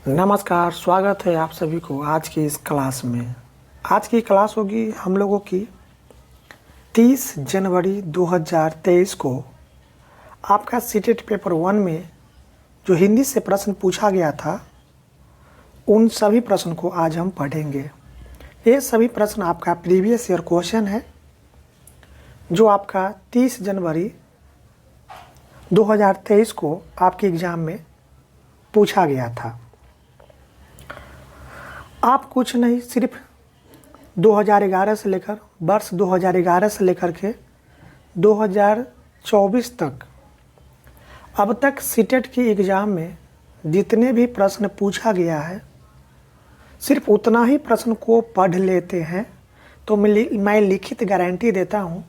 नमस्कार, स्वागत है आप सभी को आज की इस क्लास में। आज की क्लास होगी हम लोगों की 30 जनवरी 2023 को आपका सीटेट पेपर 1 में जो हिंदी से प्रश्न पूछा गया था, उन सभी प्रश्न को आज हम पढ़ेंगे। ये सभी प्रश्न आपका प्रीवियस ईयर क्वेश्चन है जो आपका 30 जनवरी 2023 को आपके एग्ज़ाम में पूछा गया था। आप कुछ नहीं, सिर्फ 2011 से लेकर वर्ष 2011 से लेकर के 2024 तक अब तक सीटेट की एग्ज़ाम में जितने भी प्रश्न पूछा गया है, सिर्फ उतना ही प्रश्न को पढ़ लेते हैं तो मैं लिखित गारंटी देता हूं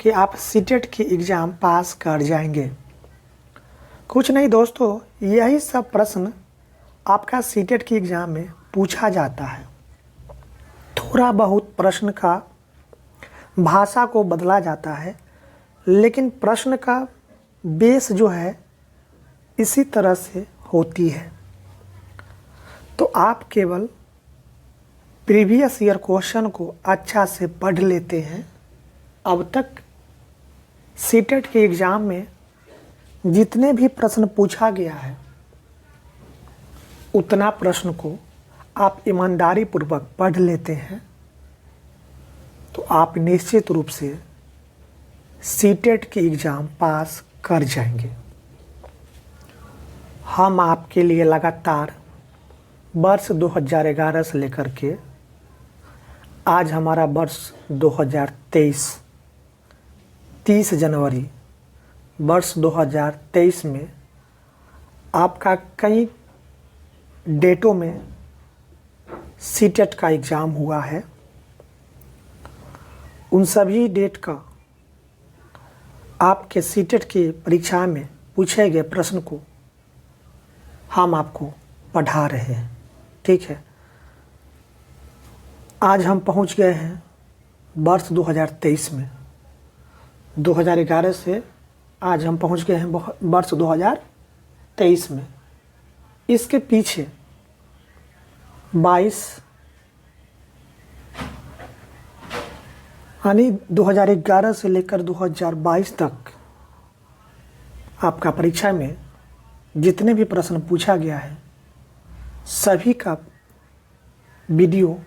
कि आप सीटेट की एग्ज़ाम पास कर जाएंगे। कुछ नहीं दोस्तों, यही सब प्रश्न आपका सीटेट की एग्ज़ाम में पूछा जाता है। थोड़ा बहुत प्रश्न का भाषा को बदला जाता है, लेकिन प्रश्न का बेस जो है इसी तरह से होती है। तो आप केवल प्रीवियस ईयर क्वेश्चन को अच्छा से पढ़ लेते हैं। अब तक सीटेट के एग्ज़ाम में जितने भी प्रश्न पूछा गया है, उतना प्रश्न को आप ईमानदारी पूर्वक पढ़ लेते हैं तो आप निश्चित रूप से सीटेट की एग्ज़ाम पास कर जाएंगे। हम आपके लिए लगातार वर्ष 2011 से लेकर के आज हमारा वर्ष 2023 30 जनवरी वर्ष 2023 में आपका कई डेटों में सीटेट का एग्ज़ाम हुआ है। उन सभी डेट का आपके सीटेट की परीक्षा में पूछे गए प्रश्न को हम आपको पढ़ा रहे हैं। ठीक है, आज हम पहुंच गए हैं वर्ष 2023 में। 2011 से आज हम पहुंच गए हैं वर्ष 2023 में। इसके पीछे 22 यानी 2011 से लेकर 2022 तक आपका परीक्षा में जितने भी प्रश्न पूछा गया है, सभी का वीडियो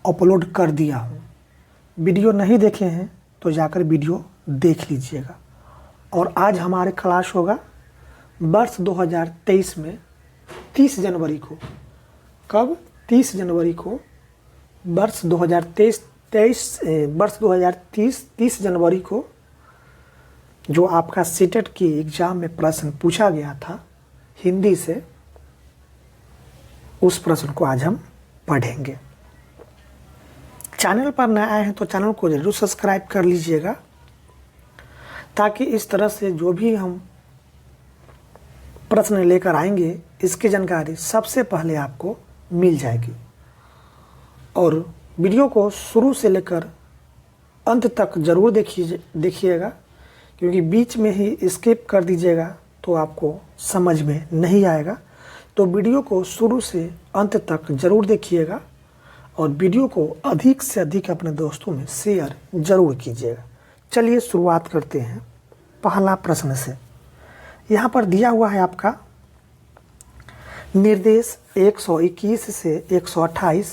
अपलोड कर दिया हूँ। वीडियो नहीं देखे हैं तो जाकर वीडियो देख लीजिएगा। और आज हमारे क्लास होगा वर्ष 2023 में 30 जनवरी को। कब? 30 जनवरी को वर्ष 30 जनवरी को जो आपका सीटेट की एग्ज़ाम में प्रश्न पूछा गया था हिंदी से, उस प्रश्न को आज हम पढ़ेंगे। चैनल पर नए आए हैं तो चैनल को जरूर सब्सक्राइब कर लीजिएगा, ताकि इस तरह से जो भी हम प्रश्न लेकर आएंगे इसकी जानकारी सबसे पहले आपको मिल जाएगी। और वीडियो को शुरू से लेकर अंत तक ज़रूर देखिएगा, क्योंकि बीच में ही स्किप कर दीजिएगा तो आपको समझ में नहीं आएगा। तो वीडियो को शुरू से अंत तक ज़रूर देखिएगा और वीडियो को अधिक से अधिक अपने दोस्तों में शेयर ज़रूर कीजिएगा। चलिए शुरुआत करते हैं पहला प्रश्न से। यहाँ पर दिया हुआ है आपका निर्देश 121 से 128,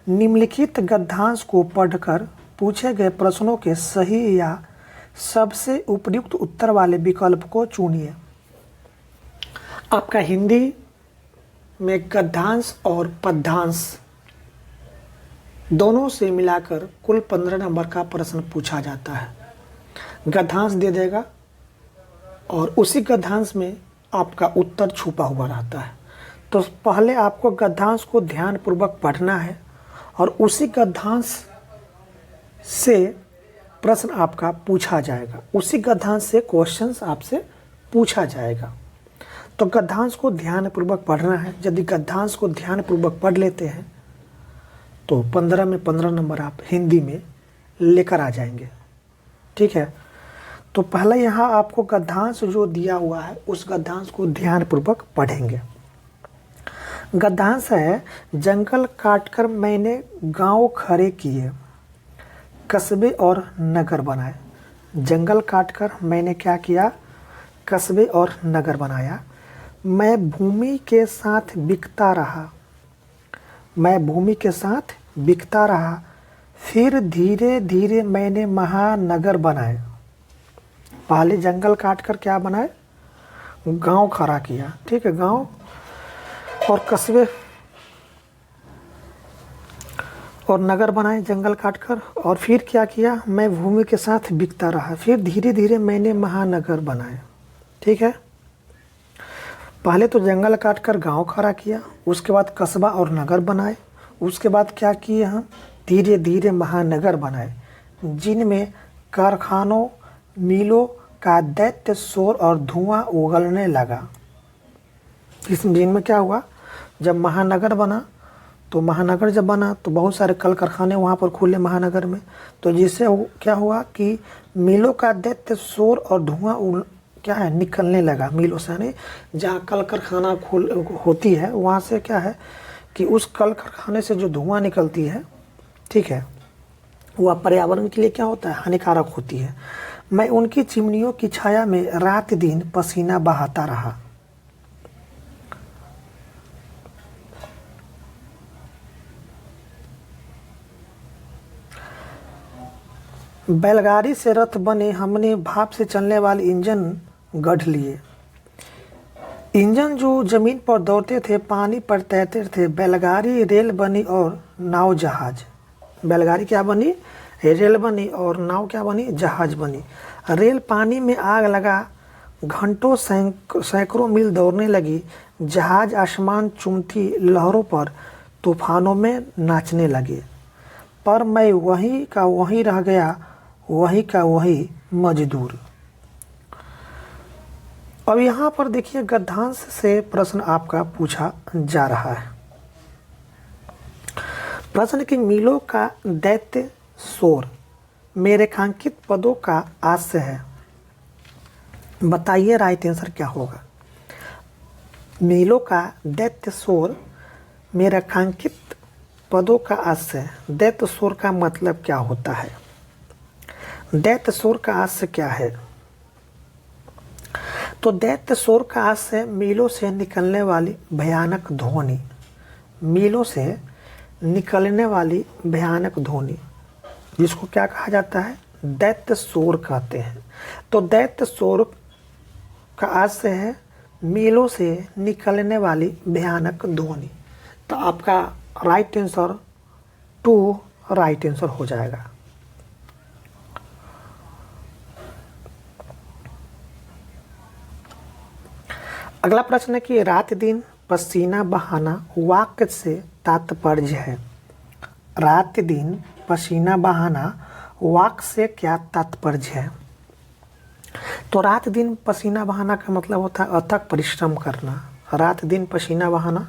निम्नलिखित गद्यांश को पढ़कर पूछे गए प्रश्नों के सही या सबसे उपयुक्त उत्तर वाले विकल्प को चुनिए। आपका हिंदी में गद्यांश और पद्यांश दोनों से मिलाकर कुल 15 नंबर का प्रश्न पूछा जाता है। गद्यांश दे देगा और उसी गद्यांश में आपका उत्तर छुपा हुआ रहता है। तो पहले आपको गद्यांश को ध्यानपूर्वक पढ़ना है और उसी गद्यांश से प्रश्न आपका पूछा जाएगा, उसी गद्यांश से क्वेश्चंस आपसे पूछा जाएगा। तो गद्यांश को ध्यानपूर्वक पढ़ना है। यदि गद्यांश को ध्यानपूर्वक पढ़ लेते हैं तो 15 में 15 नंबर आप हिंदी में लेकर आ जाएंगे। ठीक है, तो पहले यहाँ आपको गद्यांश जो दिया हुआ है उस गद्यांश को ध्यानपूर्वक पढ़ेंगे। गद्यांश है, जंगल काटकर मैंने गांव खड़े किए, कस्बे और नगर बनाए। जंगल काटकर मैंने क्या किया? कस्बे और नगर बनाया। मैं भूमि के साथ बिकता रहा, मैं भूमि के साथ बिकता रहा, फिर धीरे धीरे मैंने महानगर बनाए। पहले जंगल काटकर क्या बनाए? गांव खड़ा किया, ठीक है, गांव और कस्बे और नगर बनाए जंगल काटकर। और फिर क्या किया? मैं भूमि के साथ बिकता रहा, फिर धीरे धीरे मैंने महानगर बनाए। ठीक है, पहले तो जंगल काटकर गांव खड़ा किया, उसके बाद कस्बा और नगर बनाए, उसके बाद क्या किए हम? धीरे धीरे महानगर बनाए, जिनमें कारखानों मिलों का दैत्य शोर और धुआं उगलने लगा। जिनमें क्या हुआ? जब महानगर बना तो महानगर जब बना तो बहुत सारे कल कारखाने वहाँ पर खुले महानगर में, तो जिससे क्या हुआ कि मिलों का दैत्य शोर और धुआं क्या है निकलने लगा। मिलों से यानी जहाँ कल कारखाना होती है वहाँ से क्या है कि उस कल कारखाने से जो धुआं निकलती है, ठीक है, वह पर्यावरण के लिए क्या होता है? हानिकारक होती है। मैं उनकी चिमनियों की छाया में रात दिन पसीना बहाता रहा। बैलगाड़ी से रथ बने, हमने भाप से चलने वाले इंजन गढ़ लिए। इंजन जो जमीन पर दौड़ते थे, पानी पर तैरते थे। बैलगाड़ी रेल बनी और नाव जहाज। बैलगाड़ी क्या बनी? रेल बनी, और नाव क्या बनी? जहाज बनी। रेल पानी में आग लगा, घंटों सैकड़ों मील दौड़ने लगी। जहाज आसमान चुमती लहरों पर तूफानों में नाचने लगे। पर मैं वहीं का वहीं रह गया, वहीं का वहीं मजदूर। अब यहाँ पर देखिए गद्यांश से प्रश्न आपका पूछा जा रहा है। प्रश्न की मिलों का दैत्य शोर मेरे रेखांकित पदों का आशय है। बताइए राइट आंसर क्या होगा? मिलों का दैत्य शोर मेरे रेखांकित पदों का आशय। दैत्य शोर का मतलब क्या होता है? दैत्य शोर का आशय क्या है? तो दैत्य शोर का आशय मीलों से निकलने वाली भयानक ध्वनि। मीलों से निकलने वाली भयानक ध्वनि, जिसको क्या कहा जाता है? दैत्य शोर कहते हैं। तो दैत्य शोर का आशय है मीलों से निकलने वाली भयानक ध्वनि। तो आपका राइट आंसर 2 राइट आंसर हो जाएगा। अगला प्रश्न है कि रात दिन पसीना बहाना वाक्य से तात्पर्य है। रात दिन पसीना बहाना वाक्य से क्या तात्पर्य है? तो रात दिन पसीना बहाना का मतलब होता है अथक परिश्रम करना। रात दिन पसीना बहाना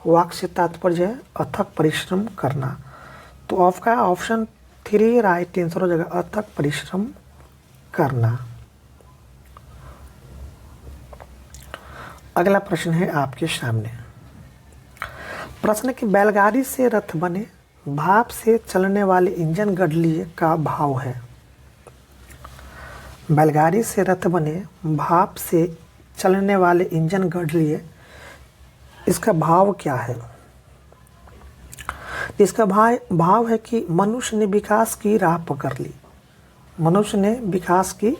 वाक्य से तात्पर्य है अथक परिश्रम करना। तो आपका ऑप्शन 3 राइट आंसर हो जाएगा, अथक परिश्रम करना। अगला प्रश्न है आपके सामने। प्रश्न की बैलगाड़ी से रथ बने, भाप से चलने वाले इंजन गढ़ लिए का भाव है। बैलगाड़ी से रथ बने, भाप से चलने वाले इंजन गढ़ लिए, इसका भाव क्या है? इसका भाव है कि मनुष्य ने विकास की राह पकड़ ली। मनुष्य ने विकास की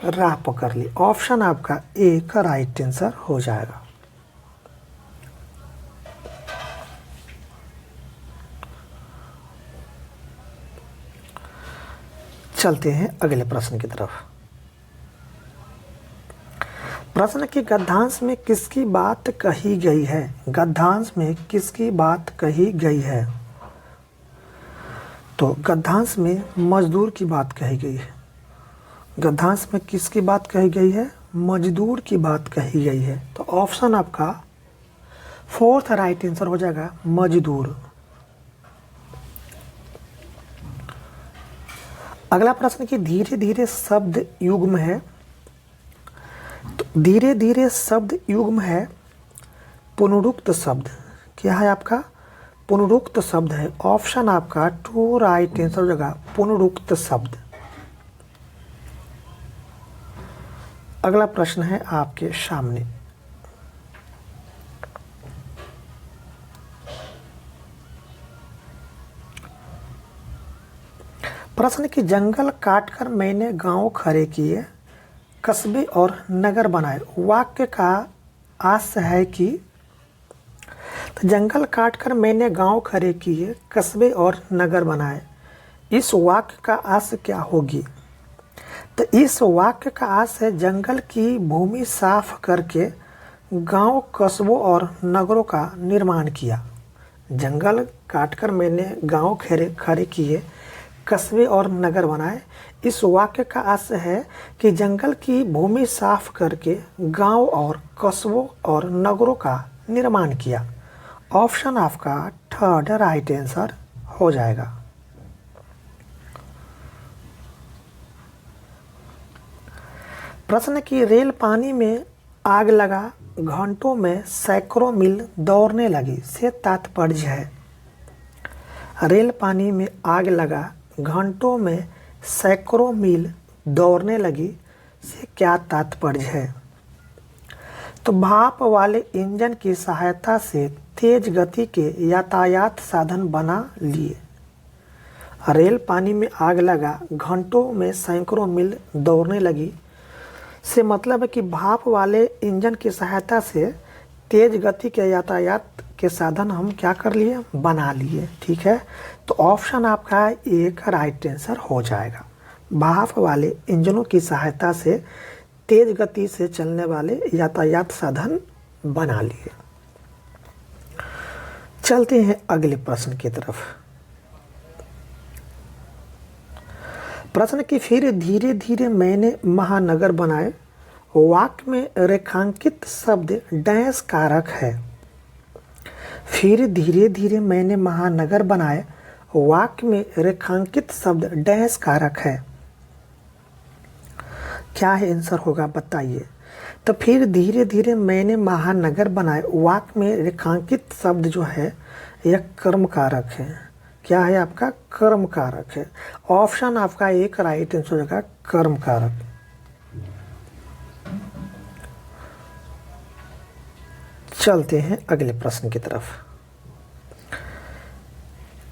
राह पकड़ ली। ऑप्शन आपका ए का राइट आंसर हो जाएगा। चलते हैं अगले प्रश्न की तरफ। प्रश्न के गद्यांश में किसकी बात कही गई है? गद्यांश में किसकी बात कही गई है? तो गद्यांश में मजदूर की बात कही गई है। गद्यांश में किसकी बात कही गई है? मजदूर की बात कही गई है। तो ऑप्शन आपका 4th राइट आंसर हो जाएगा, मजदूर। अगला प्रश्न कि धीरे धीरे शब्द युग्म है। तो धीरे धीरे शब्द युग्म है पुनरुक्त शब्द। क्या है आपका? पुनरुक्त शब्द है। ऑप्शन आपका टू राइट आंसर जगह पुनरुक्त शब्द। अगला प्रश्न है आपके सामने। प्रश्न की जंगल काटकर मैंने गांव खड़े किए, कस्बे और नगर बनाए। वाक्य का आशय है कि तो जंगल काटकर मैंने गांव खड़े किए, कस्बे और नगर बनाए। इस वाक्य का आशय क्या होगी? तो इस वाक्य का आशय जंगल की भूमि साफ करके गांव, कस्बों और नगरों का निर्माण किया। जंगल काटकर मैंने गांव खड़े किए, कस्बे और नगर बनाए। इस वाक्य का आशय है कि जंगल की भूमि साफ करके गांव और कस्बों और नगरों का निर्माण किया। ऑप्शन आपका थर्ड राइट आंसर हो जाएगा। प्रश्न की रेल पानी में आग लगा, घंटों में सैकड़ों मील दौड़ने लगी से तात्पर्य है। रेल पानी में आग लगा, घंटों में सैकड़ों मील दौड़ने लगी से क्या तात्पर्य है? तो भाप वाले इंजन की सहायता से तेज गति के यातायात साधन बना लिए। रेल पानी में आग लगा, घंटों में सैकड़ों मील दौड़ने लगी से मतलब है कि भाप वाले इंजन की सहायता से तेज गति के यातायात के साधन हम क्या कर लिए? बना लिए। ठीक है, तो ऑप्शन आपका एक राइट आंसर हो जाएगा। भाप वाले इंजनों की सहायता से तेज गति से चलने वाले यातायात साधन बना लिए। चलते हैं अगले प्रश्न की तरफ। प्रश्न की फिर धीरे धीरे मैंने महानगर बनाए। वाक्य में रेखांकित शब्द डैश कारक है। फिर धीरे धीरे मैंने महानगर बनाए। वाक्य में रेखांकित शब्द डैश कारक है। क्या है आंसर होगा बताइए। तो फिर धीरे धीरे मैंने महानगर बनाए। वाक्य में रेखांकित शब्द जो है यह कर्म कारक है। क्या है आपका? कर्म कारक है। ऑप्शन आपका एक राइट आंसर होगा कर्म कारक। चलते हैं अगले प्रश्न की तरफ।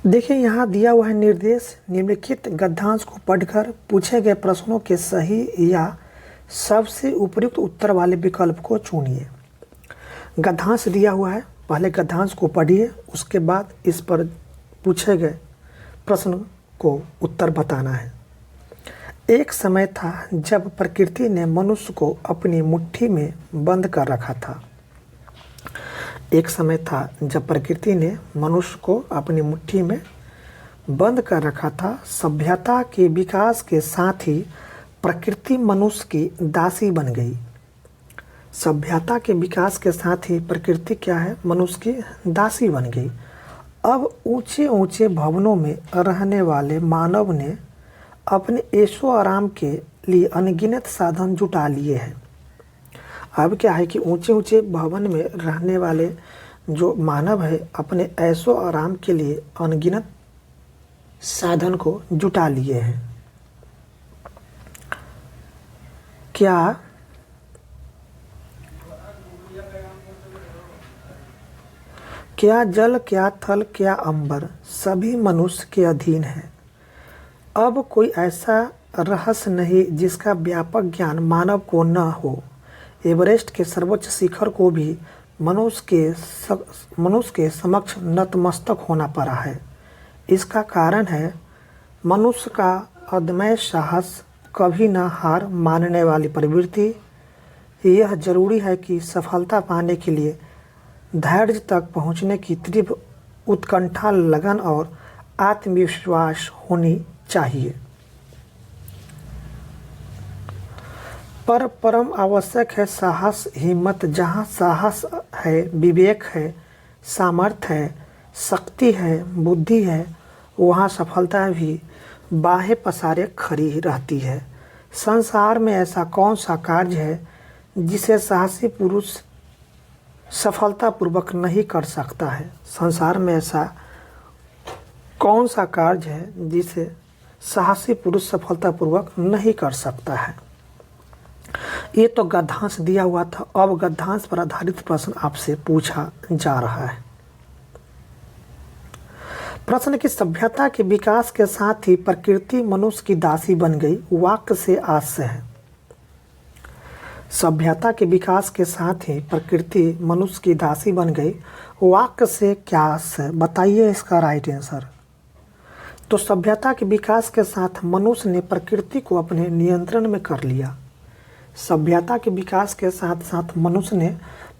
देखिए यहाँ दिया हुआ है निर्देश, निम्नलिखित गद्यांश को पढ़कर पूछे गए प्रश्नों के सही या सबसे उपयुक्त उत्तर वाले विकल्प को चुनिए। गद्यांश दिया हुआ है, पहले गद्यांश को पढ़िए, उसके बाद इस पर पूछे गए प्रश्न को उत्तर बताना है। एक समय था जब प्रकृति ने मनुष्य को अपनी मुट्ठी में बंद कर रखा था। एक समय था जब प्रकृति ने मनुष्य को अपनी मुट्ठी में बंद कर रखा था। सभ्यता के विकास के साथ ही प्रकृति मनुष्य की दासी बन गई। सभ्यता के विकास के साथ ही प्रकृति क्या है? मनुष्य की दासी बन गई। अब ऊंचे ऊंचे भवनों में रहने वाले मानव ने अपने ऐशो आराम के लिए अनगिनत साधन जुटा लिए हैं। अब क्या है कि ऊंचे ऊंचे भवन में रहने वाले जो मानव है अपने ऐशो आराम के लिए अनगिनत साधन को जुटा लिए हैं। क्या जल, क्या थल, क्या अंबर सभी मनुष्य के अधीन है। अब कोई ऐसा रहस्य नहीं जिसका व्यापक ज्ञान मानव को न हो। एवरेस्ट के सर्वोच्च शिखर को भी मनुष्य के समक्ष नतमस्तक होना पड़ा है। इसका कारण है मनुष्य का अदम्य साहस, कभी न हार मानने वाली प्रवृत्ति। यह जरूरी है कि सफलता पाने के लिए धैर्य तक पहुंचने की तीव्र उत्कंठा, लगन और आत्मविश्वास होनी चाहिए। पर परम आवश्यक है साहस, हिम्मत। जहाँ साहस है, विवेक है, सामर्थ्य है, शक्ति है, बुद्धि है, वहाँ सफलता भी बाहें पसारे खड़ी रहती है। संसार में ऐसा कौन सा कार्य है जिसे साहसी पुरुष सफलतापूर्वक नहीं कर सकता है। संसार में ऐसा कौन सा कार्य है जिसे साहसी पुरुष सफलतापूर्वक नहीं कर सकता है। ये तो गद्यांश दिया हुआ था, अब गद्यांश पर आधारित प्रश्न आपसे पूछा जा रहा है। प्रश्न की सभ्यता के विकास के साथ ही प्रकृति मनुष्य की दासी बन गई, वाक्य से आस्य है। सभ्यता के विकास के साथ ही प्रकृति मनुष्य की दासी बन गई, वाक्य से क्या आस्य, बताइए इसका राइट आंसर। तो सभ्यता के विकास के साथ मनुष्य ने प्रकृति को अपने नियंत्रण में कर लिया। सभ्यता के विकास के साथ साथ मनुष्य ने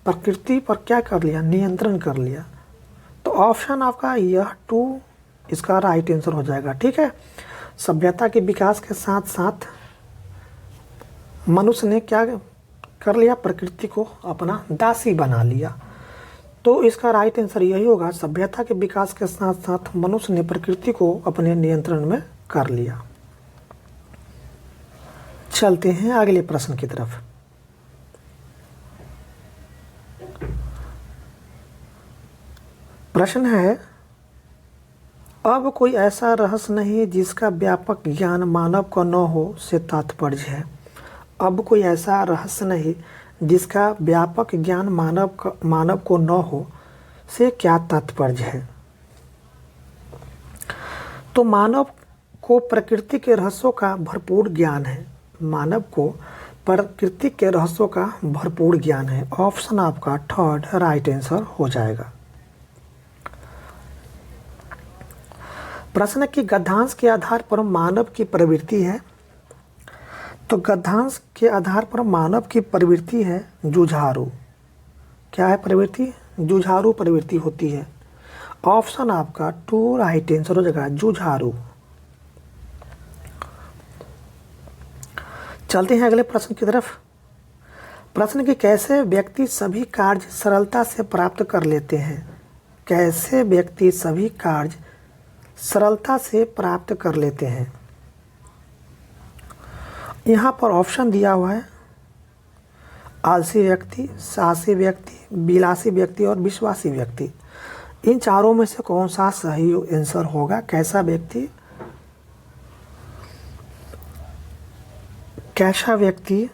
प्रकृति पर क्या कर लिया, नियंत्रण कर लिया। तो ऑप्शन आपका यह 2 इसका राइट आंसर हो जाएगा। ठीक है, सभ्यता के विकास के साथ साथ मनुष्य ने क्या कर लिया, प्रकृति को अपना दासी बना लिया। तो इसका राइट आंसर यही होगा, सभ्यता के विकास के साथ साथ मनुष्य ने प्रकृति को अपने नियंत्रण में कर लिया। चलते हैं अगले प्रश्न की तरफ। प्रश्न है, अब कोई ऐसा रहस्य नहीं जिसका व्यापक ज्ञान मानव को न हो से तात्पर्य है। अब कोई ऐसा रहस्य नहीं जिसका व्यापक ज्ञान मानव को न हो से क्या तात्पर्य है। तो मानव को प्रकृति के रहस्यों का भरपूर ज्ञान है। मानव को प्रकृति के रहस्यों का भरपूर ज्ञान है। ऑप्शन आपका 3rd राइट आंसर हो जाएगा। प्रश्न की गद्यांश के आधार पर मानव की प्रवृत्ति है। तो गद्यांश के आधार पर मानव की प्रवृत्ति है जुझारू। क्या है प्रवृत्ति, जुझारू प्रवृत्ति होती है। ऑप्शन आपका 2 राइट आंसर हो जाएगा, जुझारू। चलते हैं अगले प्रश्न की तरफ। प्रश्न की कैसे व्यक्ति सभी कार्य सरलता से प्राप्त कर लेते हैं। कैसे व्यक्ति सभी कार्य सरलता से प्राप्त कर लेते हैं। यहाँ पर ऑप्शन दिया हुआ है, आलसी व्यक्ति, साहसी व्यक्ति, विलासी व्यक्ति और विश्वासी व्यक्ति। इन चारों में से कौन सा सही आंसर होगा। कैसा व्यक्ति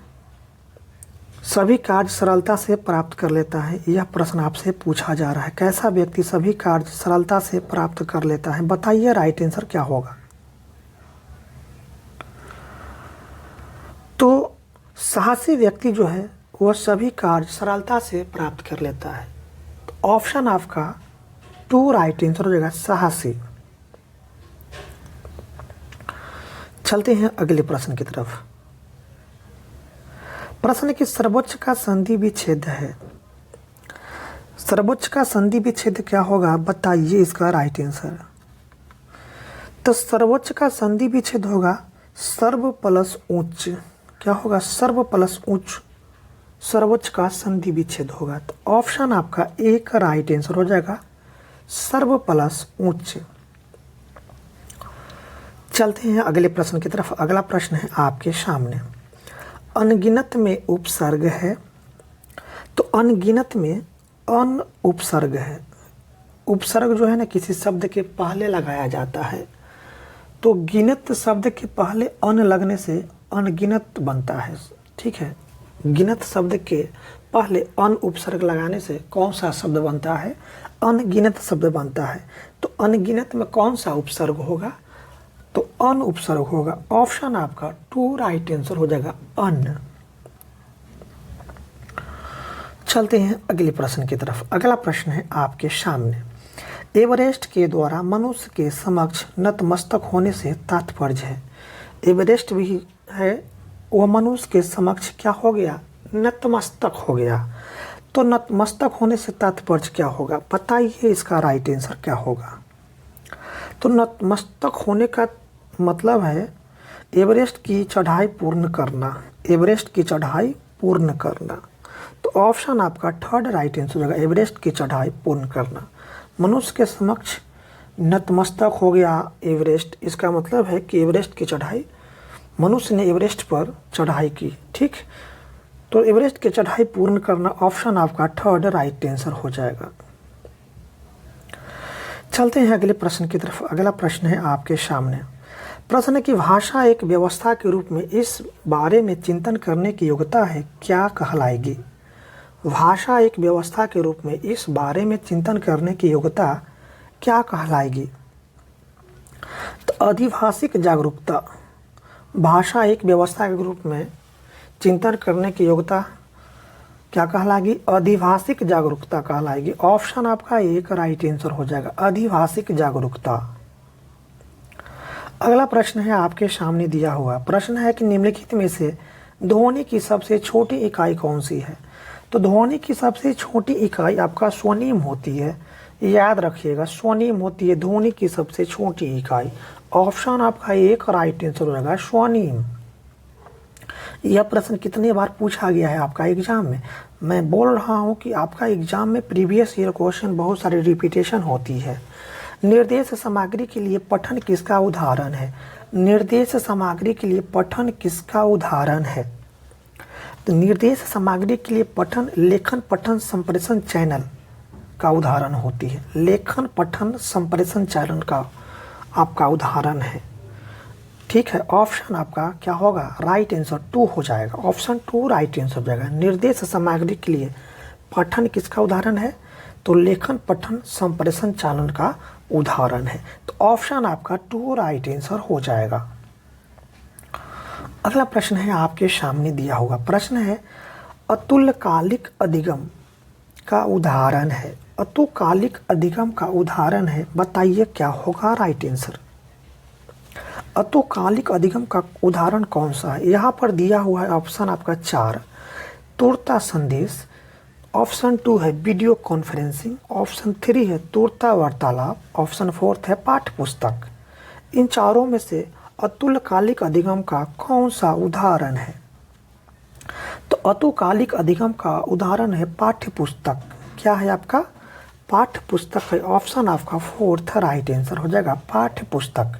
सभी कार्य सरलता से प्राप्त कर लेता है, यह प्रश्न आपसे पूछा जा रहा है। कैसा व्यक्ति सभी कार्य सरलता से प्राप्त कर लेता है, बताइए राइट आंसर क्या होगा। तो साहसी व्यक्ति जो है वह सभी कार्य सरलता से प्राप्त कर लेता है। तो ऑप्शन आपका 2 राइट आंसर हो जाएगा, साहसी। चलते हैं अगले प्रश्न की तरफ। प्रश्न की सर्वोच्च का संधि विच्छेद है। सर्वोच्च का संधि विच्छेद क्या होगा, बताइए इसका राइट आंसर। तो सर्वोच्च का संधि विच्छेद होगा सर्व प्लस उच्च। क्या होगा, सर्व प्लस उच्च सर्वोच्च का संधि विच्छेद होगा। तो ऑप्शन आपका 1 राइट आंसर हो जाएगा, सर्व प्लस उच्च। चलते हैं अगले प्रश्न की तरफ। अगला प्रश्न है आपके सामने, अनगिनत में उपसर्ग है। तो अनगिनत में अन उपसर्ग है। उपसर्ग जो है ना किसी शब्द के पहले लगाया जाता है। तो गिनत शब्द के पहले अन लगने से अनगिनत बनता है। ठीक है, गिनत शब्द के पहले अन उपसर्ग लगाने से कौन सा शब्द बनता है, अनगिनत शब्द बनता है। तो अनगिनत में कौन सा उपसर्ग होगा, तो अन उपसर्ग होगा। ऑप्शन आपका 2 राइट आंसर हो जाएगा, अन। चलते हैं अगले प्रश्न की तरफ। अगला प्रश्न है आपके सामने, एवरेस्ट के द्वारा मनुष्य के समक्ष नतमस्तक होने से तात्पर्य है। एवरेस्ट भी है, वह मनुष्य के समक्ष क्या हो गया, नतमस्तक हो गया। तो नतमस्तक होने से तात्पर्य क्या होगा, बताइए इसका राइट आंसर क्या होगा। तो नतमस्तक होने का मतलब है एवरेस्ट की चढ़ाई पूर्ण करना। एवरेस्ट की चढ़ाई पूर्ण करना। तो ऑप्शन आपका 3rd राइट आंसर हो जाएगा, एवरेस्ट की चढ़ाई पूर्ण करना। मनुष्य के समक्ष नतमस्तक हो गया एवरेस्ट, इसका मतलब है कि एवरेस्ट की चढ़ाई, मनुष्य ने एवरेस्ट पर चढ़ाई की। ठीक, तो एवरेस्ट की चढ़ाई पूर्ण करना, ऑप्शन आपका थर्ड राइट आंसर हो जाएगा। चलते हैं अगले प्रश्न की तरफ। अगला प्रश्न है आपके सामने। प्रश्न है कि भाषा एक व्यवस्था के रूप में इस बारे में चिंतन करने की योग्यता है, क्या कहलाएगी? भाषा एक व्यवस्था के रूप में इस बारे में चिंतन करने की योग्यता क्या कहलाएगी? तो अधिभाषिक जागरूकता, भाषा एक व्यवस्था के रूप में चिंतन करने की योग्यता क्या कहलाएगी? अधिभाषिक जागरूकता कहलाएगी। ऑप्शन आपका एक राइट आंसर हो जाएगा, अधिभाषिक जागरूकता। अगला प्रश्न है आपके सामने दिया हुआ। प्रश्न है कि निम्नलिखित में से ध्वनि की सबसे छोटी इकाई कौन सी है? तो ध्वनि की सबसे छोटी इकाई आपका स्वनिम होती है, याद रखिएगा, स्वनिम होती है ध्वनि की सबसे छोटी इकाई। ऑप्शन आपका एक राइट आंसर हो जाएगा, स्वनिम। यह प्रश्न कितने बार पूछा गया है आपका एग्जाम में? मैं बोल रहा हूं कि आपका एग्जाम में प्रीवियस ईयर क्वेश्चन बहुत सारी रिपीटेशन होती है। निर्देश सामग्री के लिए पठन किसका उदाहरण है? निर्देश सामग्री के लिए पठन किसका उदाहरण है? तो निर्देश सामग्री के लिए पठन लेखन पठन संप्रेषण चैनल का उदाहरण होती है। लेखन पठन संप्रेषण चैनल का आपका उदाहरण है। ठीक है, ऑप्शन आपका क्या होगा? राइट आंसर 2 हो जाएगा। ऑप्शन 2 राइट आंसर हो जाएगा। निर्देश सामग्री के लिए पठन किसका उदाहरण है? तो लेखन पठन संप्रेषण चैनल का उदाहरण है। तो ऑप्शन आपका 2 राइट आंसर हो जाएगा। अगला प्रश्न है आपके सामने दिया हुआ। प्रश्न है अतुल्यकालिक अधिगम का उदाहरण है। अतुल्यकालिक अधिगम का उदाहरण है, बताइए क्या होगा राइट आंसर? अतुल्यकालिक अधिगम का उदाहरण कौन सा है? यहाँ पर दिया हुआ है ऑप्शन आपका 4 तुरता संदेश, ऑप्शन 2 है वीडियो कॉन्फ्रेंसिंग, ऑप्शन 3 है तुरता वार्तालाप, ऑप्शन 4 है पाठ्य पुस्तक। इन चारों में से अतुल्यकालिक अधिगम का कौन सा उदाहरण है? तो अतुल्यकालिक अधिगम का उदाहरण है पाठ्य पुस्तक। क्या है आपका? पाठ्य पुस्तक है। ऑप्शन आपका 4 राइट आंसर हो जाएगा, पाठ्य पुस्तक।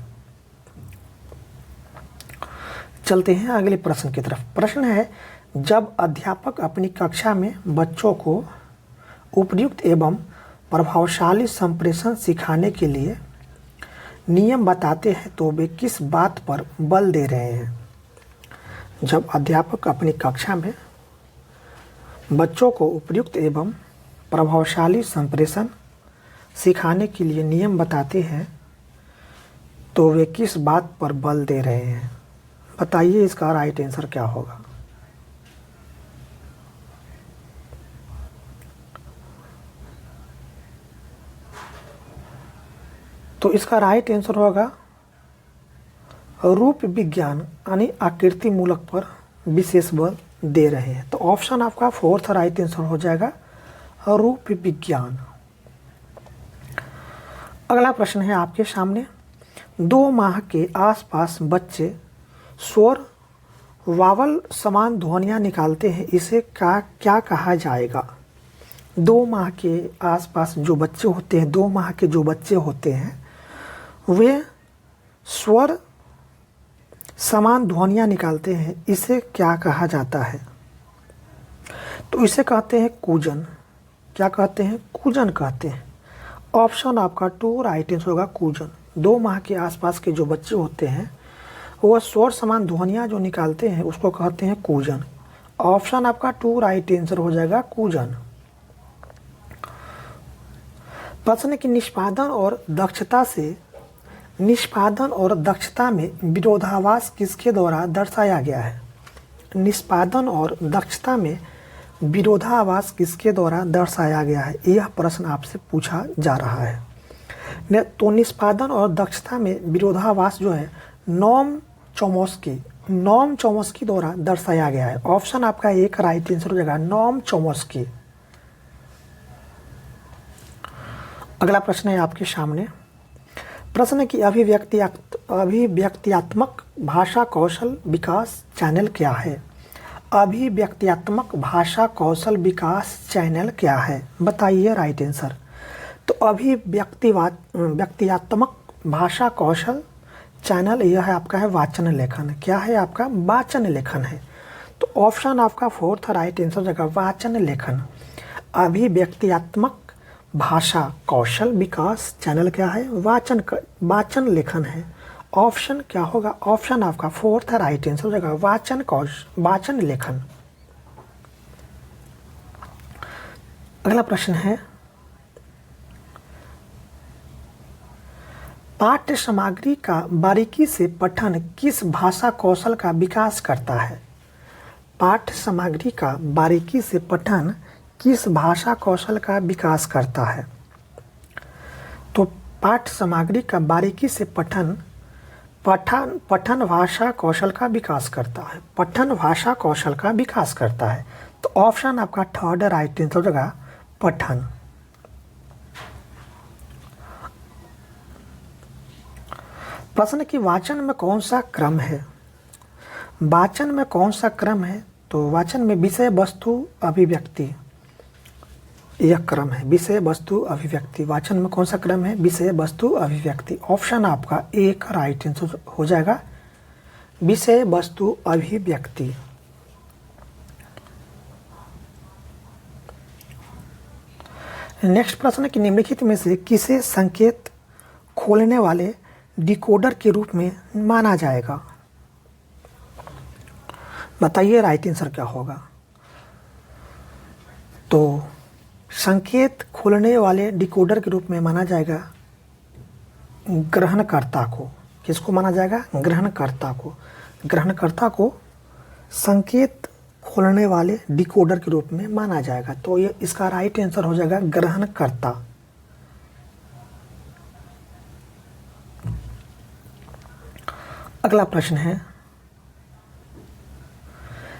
चलते हैं अगले प्रश्न की तरफ। प्रश्न है जब अध्यापक अपनी कक्षा में बच्चों को उपयुक्त एवं प्रभावशाली संप्रेषण सिखाने के लिए नियम बताते हैं तो वे किस बात पर बल दे रहे हैं? जब अध्यापक अपनी कक्षा में बच्चों को उपयुक्त एवं प्रभावशाली संप्रेषण सिखाने के लिए नियम बताते हैं तो वे किस बात पर बल दे रहे हैं? बताइए इसका राइट आंसर क्या होगा? तो इसका राइट आंसर होगा रूप विज्ञान यानी आकृति मूलक पर विशेष बल दे रहे हैं। तो ऑप्शन आपका 4 राइट आंसर हो जाएगा, रूप विज्ञान। अगला प्रश्न है आपके सामने। 2 माह के आसपास बच्चे स्वर वावल समान ध्वनियाँ निकालते हैं, इसे क्या कहा जाएगा? 2 माह के आसपास जो बच्चे होते हैं, 2 माह के जो बच्चे होते हैं वे स्वर समान ध्वनियाँ निकालते हैं, इसे क्या कहा जाता है? तो इसे कहते हैं कूजन। क्या कहते हैं? कूजन कहते हैं। ऑप्शन आपका 2 राइट आंसर होगा, कूजन। 2 माह के आसपास के जो बच्चे होते हैं वह स्वर समान ध्वनियाँ जो निकालते हैं उसको कहते हैं कूजन। ऑप्शन आपका 2 राइट आंसर हो जाएगा, कूजन। प्रश्न की निष्पादन और दक्षता में विरोधाभास किसके द्वारा दर्शाया गया है? निष्पादन और दक्षता में विरोधाभास किसके द्वारा दर्शाया गया है? यह प्रश्न आपसे पूछा जा रहा है। तो निष्पादन और दक्षता में विरोधाभास जो है नोम चोमस्की द्वारा दर्शाया गया है। ऑप्शन आपका एक राइट आंसर हो जाएगा, नोम चोमस्की। अगला प्रश्न है आपके सामने। प्रश्न की अभिव्यक्त्यात्मक भाषा कौशल विकास चैनल क्या है? अभिव्यक्त्यात्मक भाषा कौशल विकास चैनल क्या है? बताइए राइट आंसर। तो अभिव्यक्त्यात्मक भाषा कौशल चैनल यह है आपका है वाचन लेखन। क्या है आपका? वाचन लेखन है। तो ऑप्शन आपका फोर्थ राइट आंसर हो जाएगा वाचन लेखन। अभिव्यक्त्यात्मक भाषा कौशल विकास चैनल क्या है? वाचन लेखन है। ऑप्शन क्या होगा? ऑप्शन आपका फोर्थ राइट आंसर हो जाएगा वाचन लेखन। अगला प्रश्न है, पाठ्य सामग्री का बारीकी से पठन किस भाषा कौशल का विकास करता है? पाठ्य सामग्री का बारीकी से पठन किस भाषा कौशल का विकास करता है? तो पाठ्य सामग्री का बारीकी से पठन भाषा कौशल का विकास करता है। पठन भाषा कौशल का विकास करता है। तो ऑप्शन आपका थर्ड राइट आंसर हो जाएगा पठन। प्रश्न की वाचन में कौन सा क्रम है? वाचन में कौन सा क्रम है? तो वाचन में विषय वस्तु अभिव्यक्ति यह क्रम है। विषय वस्तु अभिव्यक्ति वाचन में कौन सा क्रम है? विषय वस्तु अभिव्यक्ति। ऑप्शन आपका एक राइट आंसर हो जाएगा विषय वस्तु अभिव्यक्ति। नेक्स्ट प्रश्न कि निम्नलिखित में से किसे संकेत खोलने वाले डिकोडर के रूप में माना जाएगा? बताइए राइट आंसर क्या होगा। तो संकेत खोलने वाले डिकोडर के रूप में माना जाएगा ग्रहणकर्ता को। किसको माना जाएगा? ग्रहणकर्ता को। ग्रहणकर्ता को संकेत खोलने वाले डिकोडर के रूप में माना जाएगा। तो ये इसका राइट आंसर हो जाएगा ग्रहणकर्ता। अगला प्रश्न है,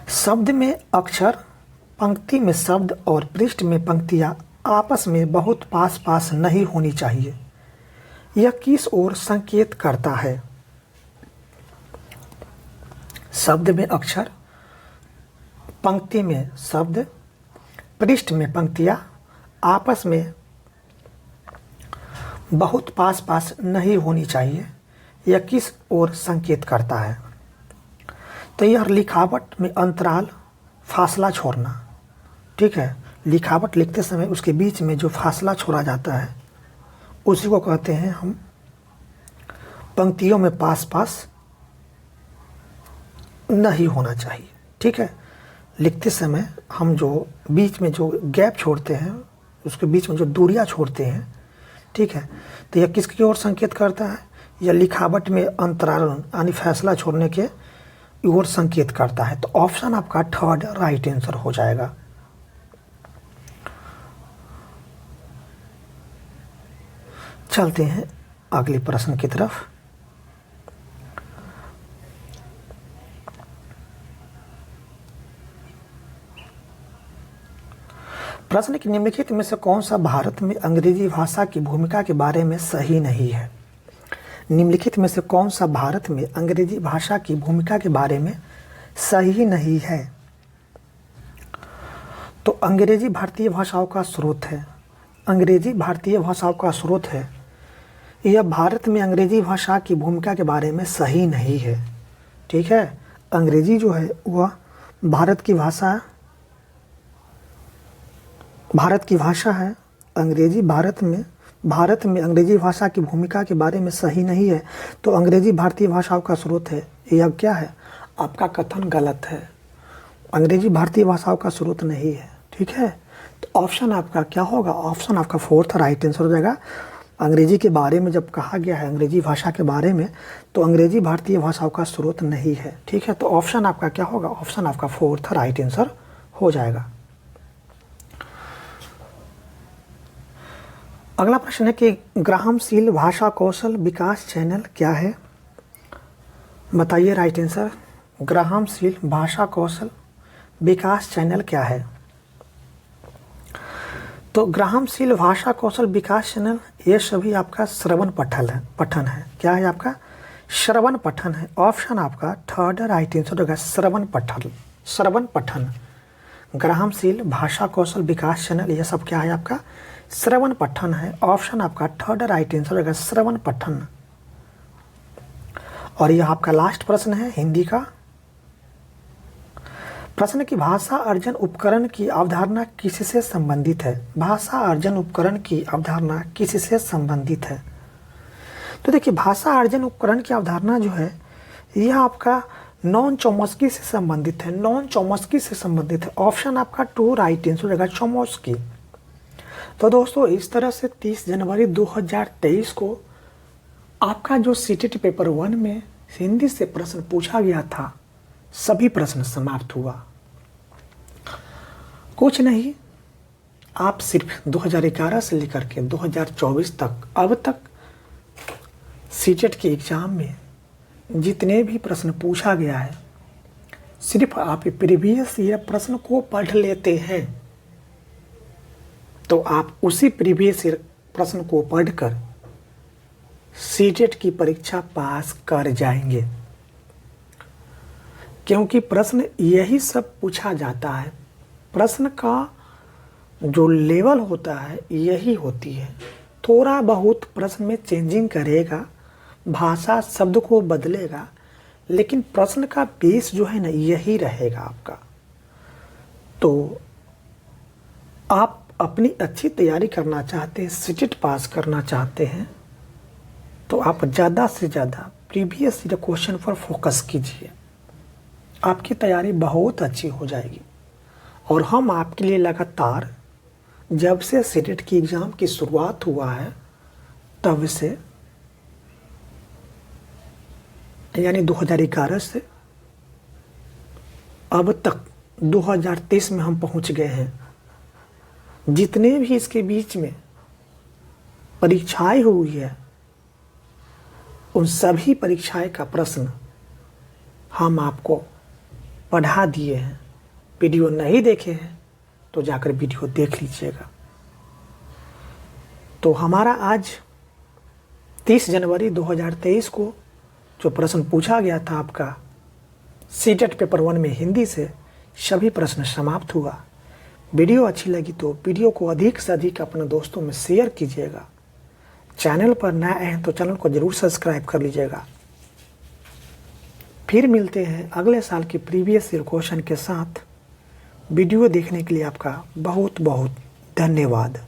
शब्द में अक्षर, पंक्ति में शब्द और पृष्ठ में पंक्तियां आपस में बहुत पास पास नहीं होनी चाहिए। यह किस ओर संकेत करता है? शब्द में अक्षर, पंक्ति में शब्द, पृष्ठ में पंक्तियां आपस में बहुत पास पास नहीं होनी चाहिए। यह किस ओर संकेत करता है? तो यह लिखावट में अंतराल, फासला छोड़ना। ठीक है, लिखावट लिखते समय उसके बीच में जो फासला छोड़ा जाता है उसी को कहते हैं हम पंक्तियों में पास पास नहीं होना चाहिए। ठीक है, लिखते समय हम जो बीच में जो गैप छोड़ते हैं, उसके बीच में जो दूरियां छोड़ते हैं, ठीक है, तो यह किसकी ओर संकेत करता है? यह लिखावट में अंतराल यानी फैसला छोड़ने के ओर संकेत करता है। तो ऑप्शन आपका थर्ड राइट आंसर हो जाएगा। चलते हैं अगले प्रश्न की तरफ। प्रश्न की निम्नलिखित में से कौन सा भारत में अंग्रेजी भाषा की भूमिका के बारे में सही नहीं है? निम्नलिखित में से कौन सा भारत में अंग्रेजी भाषा की भूमिका के बारे में सही नहीं है? तो अंग्रेजी भारतीय भाषाओं का स्रोत है। अंग्रेजी भारतीय भाषाओं का स्रोत है। यह भारत में अंग्रेजी भाषा की भूमिका के बारे में सही नहीं है। ठीक है, अंग्रेजी जो है वह भारत की भाषा है। अंग्रेजी भारत में अंग्रेजी भाषा की भूमिका के बारे में सही नहीं है। तो अंग्रेजी भारतीय भाषाओं का स्रोत है। यह क्या है? आपका कथन गलत है। अंग्रेजी भारतीय भाषाओं का स्रोत नहीं है। ठीक है, तो ऑप्शन आपका क्या होगा? ऑप्शन आपका फोर्थ राइट आंसर हो जाएगा। अंग्रेजी के बारे में जब कहा गया है अंग्रेजी भाषा के बारे में, तो अंग्रेजी भारतीय भाषाओं का स्रोत नहीं है। ठीक है, तो ऑप्शन आपका क्या होगा? ऑप्शन आपका फोर्थ राइट आंसर हो जाएगा। अगला प्रश्न है कि ग्राहमशील भाषा कौशल विकास चैनल क्या है? बताइए राइट आंसर। ग्राहमशील भाषा कौशल विकास चैनल क्या है? तो ग्राहमशील भाषा कौशल विकास चैनल ये सभी आपका श्रवण पठन है। क्या है आपका? श्रवण पठन है। ऑप्शन आपका थर्ड राइट आंसर होगा श्रवण पठन। ग्राहमशील भाषा कौशल विकास चैनल ये सब क्या है? आपका श्रवण पठन है। ऑप्शन आपका थर्ड राइट आंसर होगा श्रवण पठन। और यह आपका लास्ट प्रश्न है हिंदी का। प्रश्न की भाषा अर्जन उपकरण की अवधारणा किससे संबंधित है? भाषा अर्जन उपकरण की अवधारणा किससे संबंधित है? तो देखिए, भाषा अर्जन उपकरण की अवधारणा जो है यह आपका नॉन चॉम्स्की से संबंधित है। नॉन चॉम्स्की से संबंधित है। ऑप्शन आपका 2 राइट आंसर रहेगा, चॉम्स्की। तो दोस्तों, इस तरह से 30 जनवरी 2023 को आपका जो सीटेट पेपर 1 में हिंदी से प्रश्न पूछा गया था, सभी प्रश्न समाप्त हुआ। कुछ नहीं, आप सिर्फ 2011 से लेकर के 2024 तक अब तक सीटेट के एग्जाम में जितने भी प्रश्न पूछा गया है, सिर्फ आप प्रीवियस ईयर प्रश्न को पढ़ लेते हैं तो आप उसी प्रीवियस ईयर प्रश्न को पढ़कर सीटेट की परीक्षा पास कर जाएंगे, क्योंकि प्रश्न यही सब पूछा जाता है। प्रश्न का जो लेवल होता है यही होती है। थोड़ा बहुत प्रश्न में चेंजिंग करेगा, भाषा शब्द को बदलेगा, लेकिन प्रश्न का बेस जो है ना यही रहेगा आपका। तो आप अपनी अच्छी तैयारी करना चाहते हैं, सीटेट पास करना चाहते हैं, तो आप ज़्यादा से ज़्यादा प्रीवियस ईयर क्वेश्चन पर फोकस कीजिए। आपकी तैयारी बहुत अच्छी हो जाएगी। और हम आपके लिए लगातार जब से सीटेट की एग्ज़ाम की शुरुआत हुआ है तब से, यानी 2011 से अब तक 2023 में हम पहुंच गए हैं, जितने भी इसके बीच में परीक्षाएं हुई है उन सभी परीक्षाएं का प्रश्न हम आपको पढ़ा दिए हैं। वीडियो नहीं देखे हैं तो जाकर वीडियो देख लीजिएगा। तो हमारा आज 30 जनवरी 2023 को जो प्रश्न पूछा गया था आपका सीटेट पेपर 1 में हिंदी से, सभी प्रश्न समाप्त हुआ। वीडियो अच्छी लगी तो वीडियो को अधिक से अधिक अपने दोस्तों में शेयर कीजिएगा। चैनल पर नए हैं तो चैनल को ज़रूर सब्सक्राइब कर लीजिएगा। फिर मिलते हैं अगले साल के प्रीवियस ईयर क्वेश्चन के साथ। वीडियो देखने के लिए आपका बहुत बहुत धन्यवाद।